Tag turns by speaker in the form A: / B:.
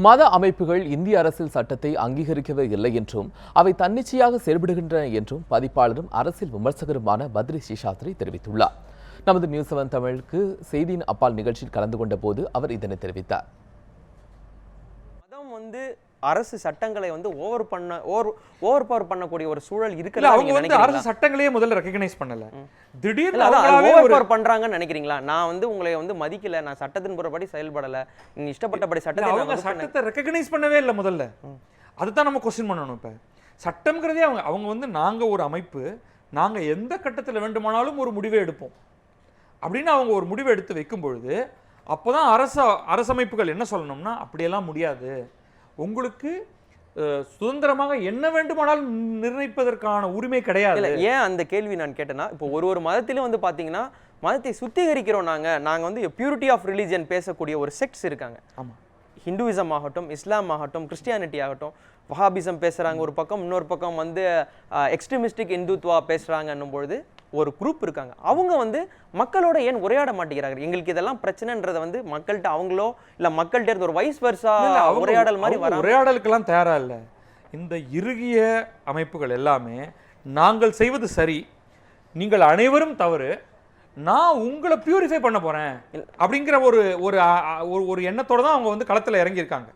A: மத அமைப்புகள் இந்திய அரசியல் சட்டத்தை அங்கீகரிக்கவே இல்லை என்றும் அவை தன்னிச்சையாக செயல்படுகின்றன என்றும் பதிப்பாளரும் அரசியல் விமர்சகருமான பத்ரி சேஷாத்ரி தெரிவித்துள்ளார். நமது நியூஸ் 7 தமிழுக்கு செய்தியின் அப்பால் நிகழ்ச்சியில் கலந்து கொண்ட போது அவர் இதனை தெரிவித்தார்.
B: அரசு சட்டங்களை ஓவர் பவர் பண்ணக்கூடிய ஒரு சூழல் இருக்குல்ல.
C: அவங்க வந்து அரசு சட்டங்களையே முதல்ல ரெகக்னைஸ் பண்ணல, திடீர்னு
B: ஓவர் பவர் பண்றாங்கன்னு நினைக்கிறீங்களா? நான் உங்களை மதிக்கல, நான் சட்டத்தின் புறப்படி செயல்படல, நீங்க இஷ்டப்பட்டபடி
C: சட்டத்தை ரெகக்னைஸ் பண்ணவே இல்லை முதல்ல. அதுதான் நம்ம கொஸ்டின் பண்ணணும். இப்ப சட்டம்ங்கிறதே அவங்க நாங்க ஒரு அமைப்பு, நாங்க எந்த கட்டத்தில் வேண்டுமானாலும் ஒரு முடிவை எடுப்போம் அப்படின்னு அவங்க ஒரு முடிவை எடுத்து வைக்கும் பொழுது அப்போதான் அரசமைப்புகள் என்ன சொல்லணும்னா, அப்படியெல்லாம் முடியாது, உங்களுக்கு சுதந்திரமாக என்ன வேண்டுமானாலும் நிர்ணயிப்பதற்கான உரிமை கிடையாது.
B: ஏன் அந்த கேள்வி நான் கேட்டேன்னா, இப்போ ஒரு மதத்திலும் பாத்தீங்கன்னா மதத்தை சுத்திகரிக்கிறோம். நாங்க பியூரிட்டி ஆஃப் ரிலிஜன் பேசக்கூடிய ஒரு செக்ட்ஸ் இருக்காங்க.
C: ஆமா,
B: ஹிந்துவிசம் ஆகட்டும், இஸ்லாம் ஆகட்டும், கிறிஸ்டியானிட்டி ஆகட்டும், வஹாபிசம் பேசுறாங்க ஒரு பக்கம், இன்னொரு பக்கம் எக்ஸ்ட்ரீமிஸ்டிக் இந்துத்வா பேசுறாங்கன்னும் பொழுது ஒரு குரூப் இருக்காங்க. அவங்க மக்களோட ஏன் உரையாட மாட்டேங்கிறாங்க? எங்களுக்கு இதெல்லாம் பிரச்சனைன்றத மக்கள்கிட்ட அவங்களோ இல்ல மக்கள்கிட்ட இருந்து ஒரு வைஸ் வர்சா உரையாடல் மாதிரி
C: உரையாடலுக்கெல்லாம் தயாரா இல்லை. இந்த இறுகிய அமைப்புகள் எல்லாமே நாங்கள் செய்வது சரி, நீங்கள் அனைவரும் தவறு, நான் உங்களை பியூரிஃபை பண்ண போறேன் அப்படிங்கிற ஒரு எண்ணத்தோட தான் அவங்க களத்துல இறங்கி இருக்காங்க.